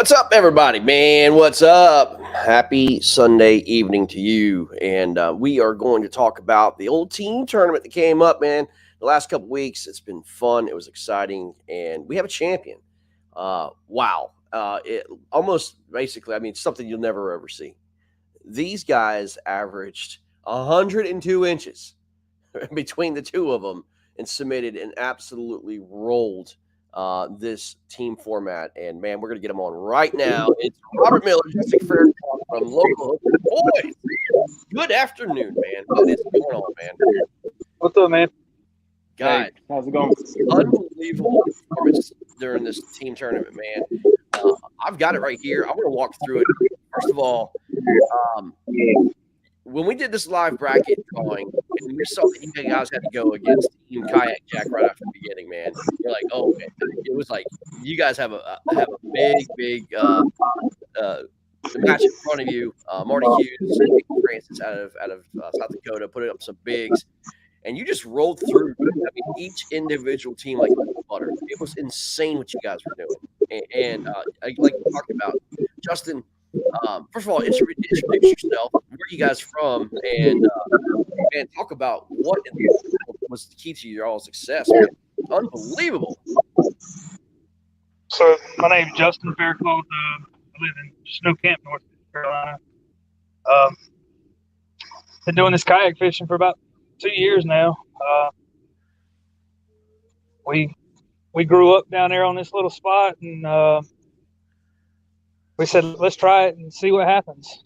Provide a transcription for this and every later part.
What's up, everybody, man? What's up? Happy Sunday evening to you. And we are going to talk about the old team tournament that came up, man. The last couple weeks, it's been fun. It was exciting. And we have a champion. Wow. It almost basically, something you'll never ever see. These guys averaged 102 inches between the two of them and submitted and absolutely rolled this team format. And man, we're going to get them on right now. It's Robert Miller, Jessica Fairclough from local boys. Good afternoon, man. What is going on, man? What's up, man? Guys, hey, how's it going? Unbelievable performance during this team tournament, man. I've got it right here. I want to walk through it. First of all, when we did this live bracket drawing, and we saw that you guys had to go against Team Kayak Jack right after the beginning, man, you're like, oh, man. It was like you guys have a big match in front of you. Marty Hughes, Francis out of South Dakota, putting up some bigs, and you just rolled through. Each individual team like butter. It was insane what you guys were doing, and like we talked about, Justin. First of all, introduce yourself. Where are you guys from? And talk about what was the key to your all success. Man. Unbelievable. So my name's Justin Fairclough. I live in Snow Camp, North Carolina. Been doing this kayak fishing for about 2 years now. We grew up down there on this little spot, and we said, let's try it and see what happens.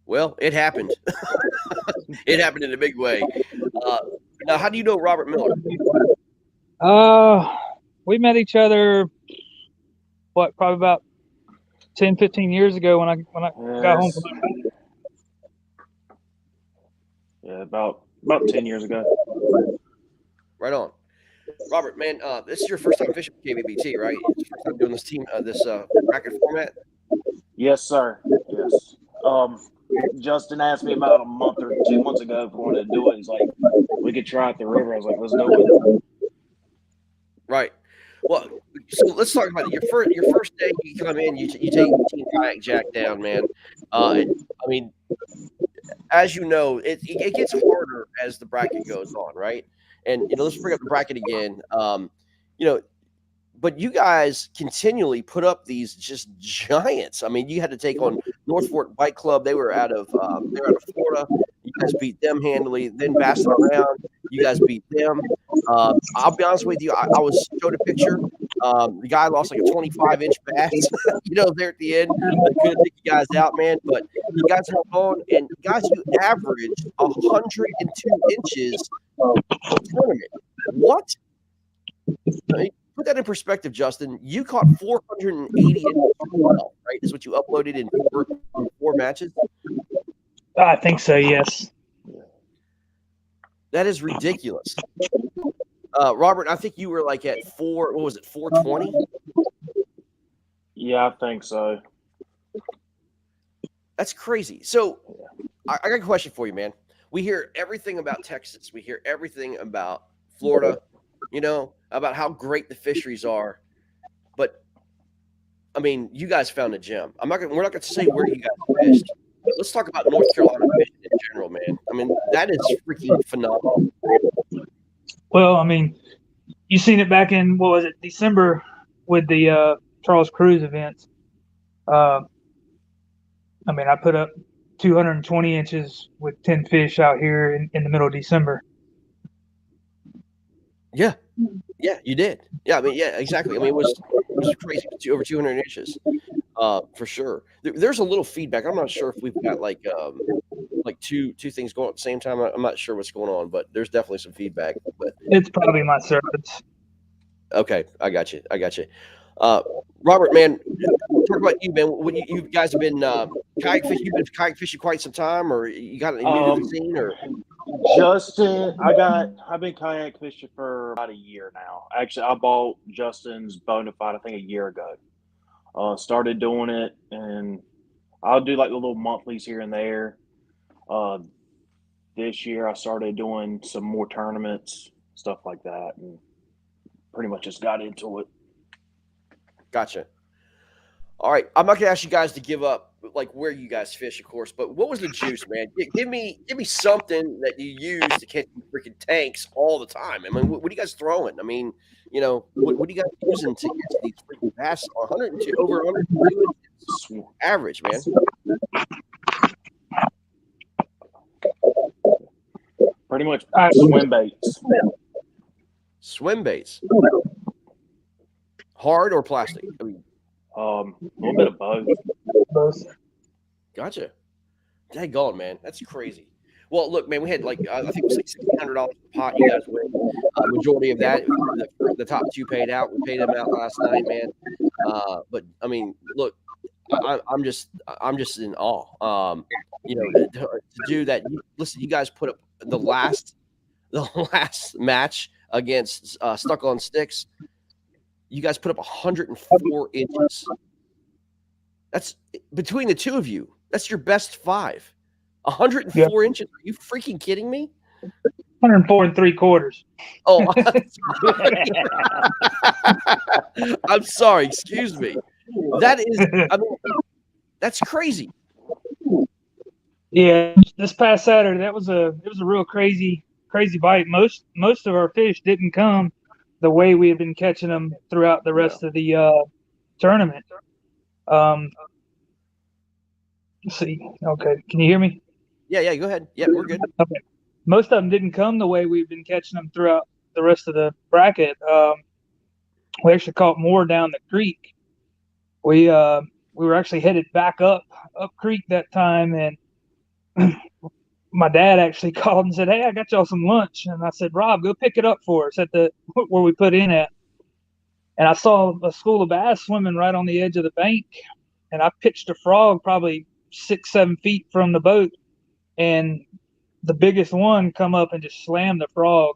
Well, it happened. It happened in a big way. Now, how do you know Robert Miller? We met each other, probably about 10, 15 years ago when I got home from Yeah, about 10 years ago. Right on. Robert, man, this is your first time fishing with KBBT, right? It's your first time doing this team, this bracket format? Yes, sir. Yes. Justin asked me about a month or 2 months ago if we wanted to do it. He's like, we could try at the river. I was like, let's do it. Right. Well, so let's talk about it. Your first day, you come in, you take Team Kayak Jack down, man. As you know, it gets harder as the bracket goes on, right? And let's bring up the bracket again. But you guys continually put up these just giants. I mean, you had to take on North Fort Bike Club. They were out of Florida. You guys beat them handily. Then Bassin around, you guys beat them. I'll be honest with you. I was showed a picture. The guy lost like a 25-inch bass, there at the end. They couldn't take you guys out, man. But you guys held on, and guys, you averaged 102 inches per tournament. What? Put that in perspective, Justin. You caught 480 inches as well, right? Is what you uploaded in four matches? I think so, yes. That is ridiculous. Robert, I think you were like at 420? Yeah, I think so. That's crazy. So I got a question for you, man. We hear everything about Texas. We hear everything about Florida, about how great the fisheries are. But, you guys found a gem. We're not going to say where you guys fished. But let's talk about North Carolina fishing in general, man. That is freaking phenomenal. Well, you seen it back in, December with the Charles Cruise events. I put up 220 inches with 10 fish out here in the middle of December. Yeah, you did. Yeah, exactly. It was crazy. Over 200 inches, for sure. There's a little feedback. I'm not sure if we've got like two things going at the same time. I'm not sure what's going on, but there's definitely some feedback. But it's probably my service. Okay, I got you. Robert, man, talk about you, man. When you guys have been kayak fishing, you've been kayak fishing quite some time, or you got any new to the scene, or? Justin, I've been kayak fishing for about a year now. Actually, I bought Justin's Bonafide, I think, a year ago. Started doing it, and I'll do like the little monthlies here and there. This year, I started doing some more tournaments, stuff like that, and pretty much just got into it. Gotcha. All right, I'm not gonna ask you guys to give up like where you guys fish, of course, but what was the juice, man? Give me something that you use to catch freaking tanks all the time. I mean, what are you guys throwing? I mean, what are you guys using to catch these freaking bass? 102 over 102 inches average, man. Pretty much swim baits. Swim baits. Hard or plastic? I mean, A little bit of both. Gotcha. Daggone, man. That's crazy. Well, look, man, we had like I think it was like $1,600 a pot. You guys win. Majority of that, the top two paid out. We paid them out last night, man. But I mean, look, I'm just in awe. To do that. Listen, you guys put up the last match against Stuck on Sticks. You guys put up 104 inches. That's between the two of you. That's your best 5. 104 inches. Are you freaking kidding me? 104 3/4. Oh, I'm sorry. Excuse me. That is, I mean, that's crazy. Yeah, this past Saturday, it was a real crazy bite. Most of our fish didn't come the way we had been catching them throughout the rest of the tournament. Let's see. Okay, can you hear me? Yeah, go ahead. Yeah, we're good. Okay. Most of them didn't come the way we've been catching them throughout the rest of the bracket. We actually caught more down the creek. We were actually headed back up creek that time, and my dad actually called and said, "Hey, I got y'all some lunch." And I said, "Rob, go pick it up for us at the where we put in at." And I saw a school of bass swimming right on the edge of the bank, and I pitched a frog probably 6-7 feet from the boat, and the biggest one come up and just slammed the frog.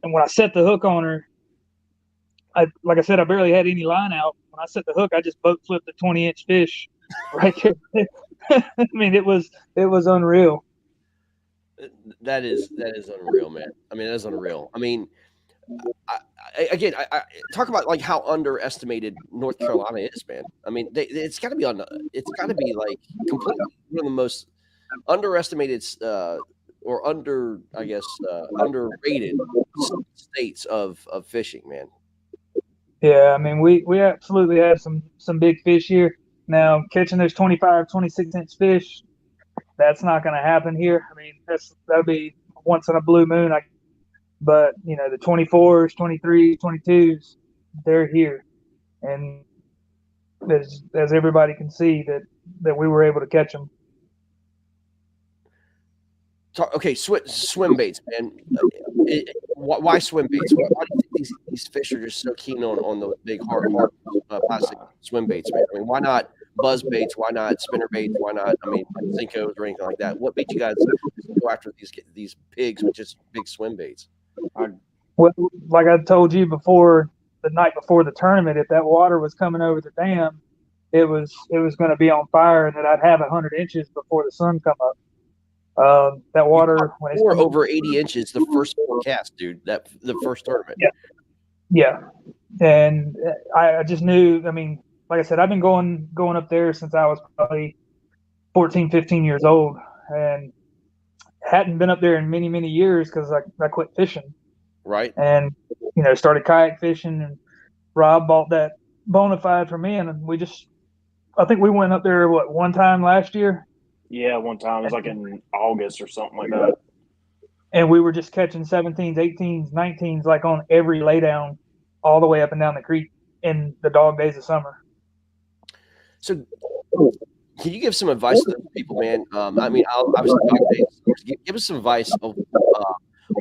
And when I set the hook on her, like I said, I barely had any line out. When I set the hook, I just boat flipped a 20-inch fish right there. I mean, it was unreal. That is unreal, man. I mean, that is unreal. I mean, I talk about like how underestimated North Carolina is, man. I mean, it's got to be like completely one of the most underestimated or underrated states of fishing, man. Yeah, I mean, we absolutely have some big fish here. Now, catching those 25, 26-inch fish, that's not going to happen here. I mean, that'll be once in a blue moon. But, the 24s, 23s, 22s, they're here. And as everybody can see, that we were able to catch them. Okay, swim baits, man. Why swim baits? Why do you think these fish are just so keen on the big hard plastic swim baits, man? I mean, why not buzz baits? Why not spinner baits? Why not? I mean, Zincos or anything like that? What made you guys go after these pigs with just big swim baits? Well, like I told you before, the night before the tournament, if that water was coming over the dam, it was going to be on fire, and that I'd have 100 inches before the sun come up. That water when it's over 80 inches the first cast, dude. That the first tournament. Yeah, and I just knew. I mean, like I said, I've been going up there since I was probably 14, 15 years old, and hadn't been up there in many, many years because I quit fishing. Right. And started kayak fishing, and Rob bought that Bonafide for me, and I think we went up there one time last year. Yeah, one time. It was like in August or something like that. And we were just catching 17s, 18s, 19s, like on every laydown all the way up and down the creek in the dog days of summer. So can you give some advice to those people, man? I mean, obviously, dog days. Give us some advice of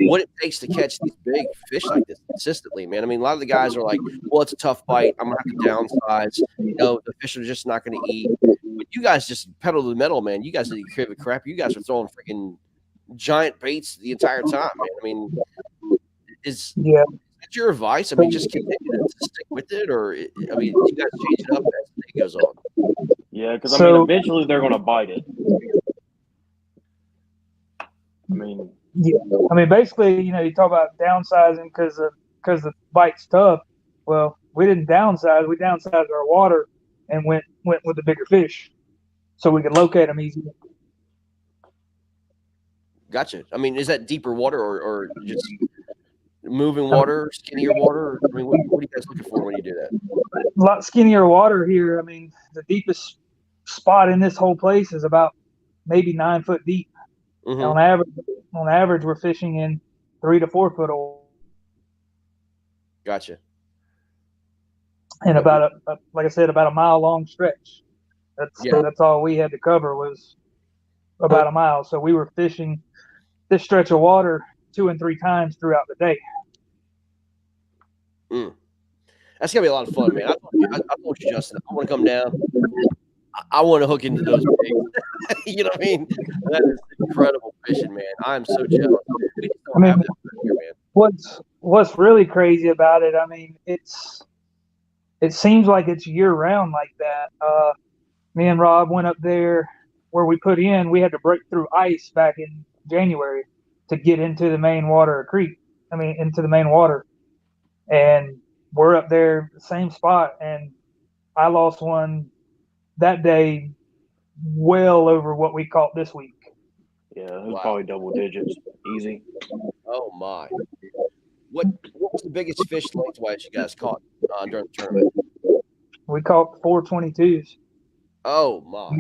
what it takes to catch these big fish like this consistently, man. I mean, a lot of the guys are like, well, it's a tough bite. I'm going to have to downsize. The fish are just not going to eat. But you guys just pedal to the metal, man. You guys didn't give a crap. You guys are throwing freaking giant baits the entire time, man. I mean, is that your advice? I mean, just continue to stick with it, or I mean, you guys change it up as the day goes on. Yeah, because I mean, eventually they're going to bite it. I mean, basically, you talk about downsizing because the bite's tough. Well, we didn't downsize. We downsized our water and went with the bigger fish, so we could locate them easy. Gotcha. I mean, is that deeper water or just moving water, skinnier water? I mean, what are you guys looking for when you do that? A lot skinnier water here. I mean, the deepest spot in this whole place is about maybe 9 foot deep. Mm-hmm. On average, we're fishing in 3 to 4 foot old. Gotcha. And about like I said, about a mile long stretch. That's all we had to cover was about a mile. So we were fishing this stretch of water 2 and 3 times throughout the day. That's gonna be a lot of fun, man. I told you, Justin, I want to come down. I want to hook into those pigs. You know what I mean? That is incredible fishing, man. I'm so jealous. I mean, here, man. What's really crazy about it? I mean, it seems like it's year round like that. Me and Rob went up there where we put in. We had to break through ice back in January to get into the main water creek. I mean, into the main water, and we're up there, the same spot, and I lost one that day well over what we caught this week. Yeah, it was probably double digits. Easy. Oh, my. What was the biggest fish lengthwise you guys caught during the tournament? We caught 422s. Oh, my.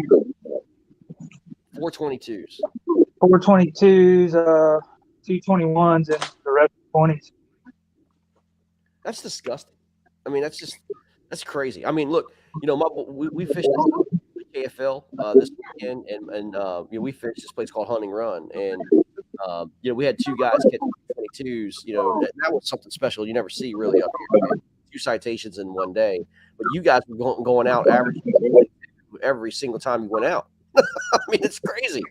422s. 422s, 221s, and the rest 20s. That's disgusting. I mean, that's crazy. I mean, look, you know, we fished KFL this weekend, and you know, we fished this place called Hunting Run, and you know, we had 2 guys catch 22s. You know, that was something special you never see really up here. Man. 2 citations in one day, but you guys were going out averaging every single time you went out. I mean, it's crazy.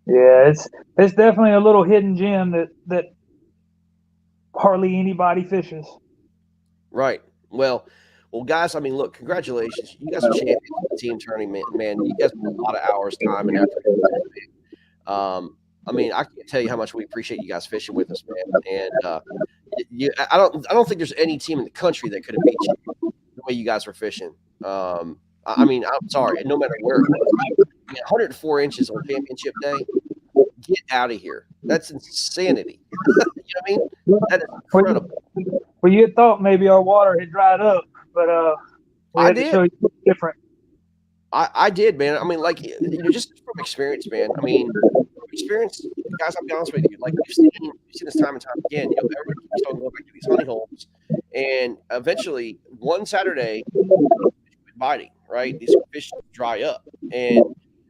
Yeah, it's definitely a little hidden gem that hardly anybody fishes. Right. Well, guys. I mean, look, congratulations. You guys are champions of the team tournament, man. You guys put a lot of hours, time, and effort. I mean, I can't tell you how much we appreciate you guys fishing with us, man. And I don't think there's any team in the country that could have beat you the way you guys were fishing. I mean, I'm sorry, no matter where it was. 104 inches on championship day. Get out of here. That's insanity. You know what I mean? That is incredible. Well, you had thought maybe our water had dried up, but we had to show you something different. I did, man. I mean, like, you know, just from experience, man. I mean, experience, guys, I'll be honest with you. Like, we've seen this time and time again. You know, everybody keeps on going back to these honey holes. And eventually, one Saturday, biting, right? These fish dry up. And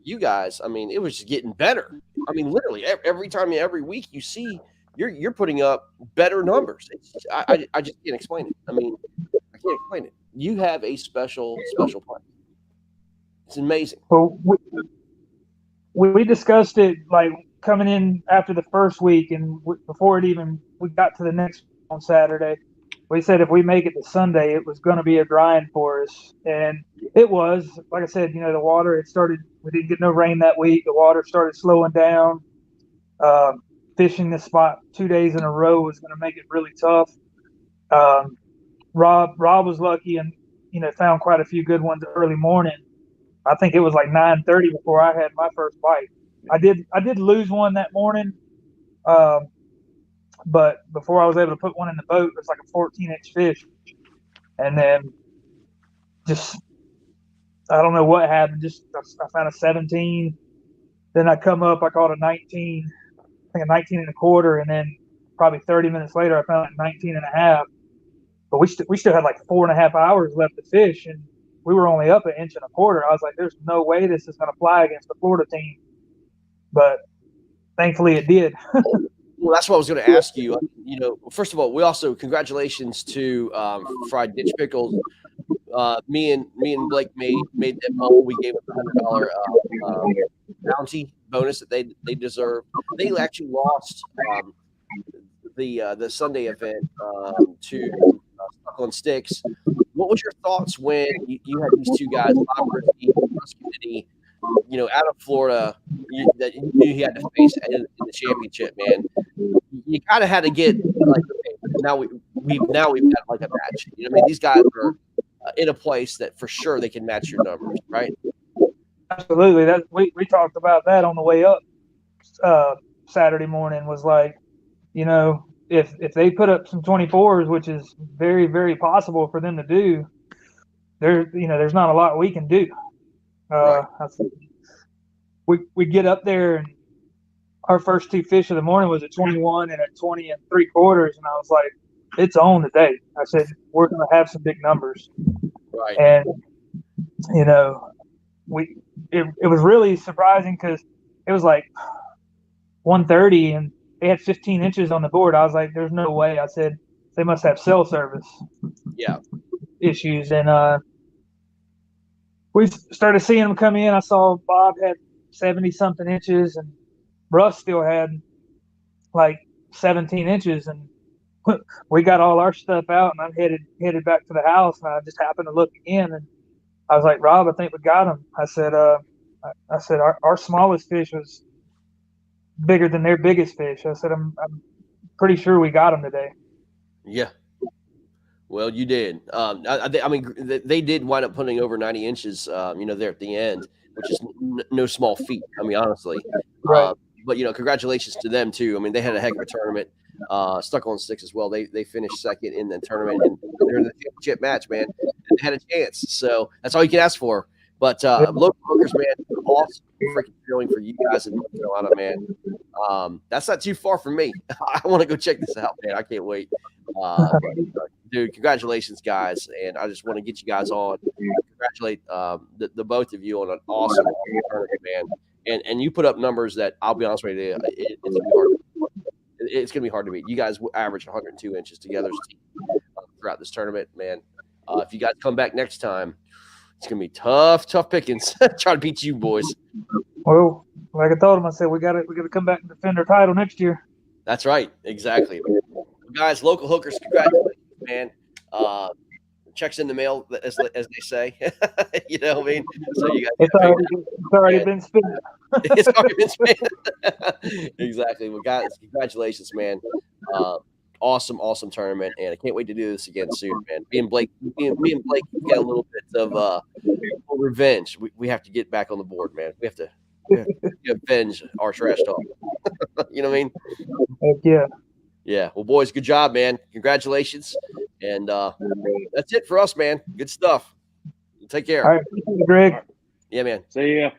you guys, I mean, it was just getting better. I mean, literally every week you see you're putting up better numbers. I just can't explain it. I mean, I can't explain it. You have a special play. It's amazing. Well, we discussed it like coming in after the first week, and before we got to the next on Saturday. We said if we make it to Sunday, it was going to be a grind for us, and it was. Like I said, you know, the water, we didn't get no rain that week. The water started slowing down. Fishing this spot 2 days in a row was going to make it really tough. Rob was lucky and, you know, found quite a few good ones early morning. I think it was like 9:30 before I had my first bite. I did lose one that morning. But before I was able to put one in the boat, it was like a 14-inch fish. And then just, I don't know what happened. Just, I found a 17. Then I come up, I caught a 19, I think a 19 and a quarter. And then probably 30 minutes later, I found a 19 and a half. But we still had like 4.5 hours left to fish. And we were only up 1.25 inches. I was like, there's no way this is going to fly against the Florida team. But thankfully it did. Well, that's what I was going to ask you. You know, first of all, we also congratulations to Fried Ditch Pickles. Me and Blake made that bowl. We gave them $100 bounty bonus that they deserve. They actually lost the Sunday event to Stuck on Sticks. What was your thoughts when you had these 2 guys, Bob Risky, Russ Kennedy, you know, out of Florida, that you knew he had to face in the championship, man? You kind of had to get like, okay, now we've got like a match. You know what I mean? These guys are in a place that for sure they can match your numbers, right? Absolutely. That we talked about that on the way up Saturday morning. Was like, if they put up some 24s, which is very, very possible for them to do, there's not a lot we can do. Right. We get up there, and our first two fish of the morning was a 21 and a 20 3/4, and I was like, it's on today. I said, we're going to have some big numbers. Right. And it was really surprising because it was like 1:30 and they had 15 inches on the board. I was like, there's no way. I said, they must have cell service issues. And we started seeing them come in. I saw Bob had 70-something inches, and Russ still had like 17 inches. And we got all our stuff out, and I'm headed back to the house, and I just happened to look again, and I was like, Rob, I think we got him. I said, our smallest fish was bigger than their biggest fish. I said, I'm pretty sure we got them today. Yeah. Well, you did. I mean, they did wind up putting over 90 inches, there at the end, which is no small feat. I mean, honestly. Right. But, congratulations to them, too. I mean, they had a heck of a tournament. Stuck on 6 as well. They finished second in the tournament, and they're in the championship match, man. And they had a chance. So that's all you can ask for. But local hookers, man, awesome freaking feeling for you guys in North Carolina, man. That's not too far from me. I want to go check this out, man. I can't wait. Dude, congratulations, guys. And I just want to get you guys on. Congratulate the both of you on an awesome tournament, man. And you put up numbers that, I'll be honest with you, it's going to be hard to beat. You guys average 102 inches together throughout this tournament, man. If you guys come back next time, it's going to be tough pickings. Trying to beat you boys. Well, like I told him, I said, we got to come back and defend our title next year. That's right. Exactly. Guys, local hookers, congratulations, man. Checks in the mail, as they say. You know what I mean? So you guys, it's already been spent. It's already been spent. Exactly. Well, guys, congratulations, man. Awesome tournament, and I can't wait to do this again soon, man. Me and Blake got a little bit of revenge. We have to get back on the board, man. We have to avenge our trash talk. You know what I mean? Heck yeah. Yeah. Well, boys, good job, man. Congratulations. And that's it for us, man. Good stuff. Take care. All right. Greg. Yeah, man. See ya.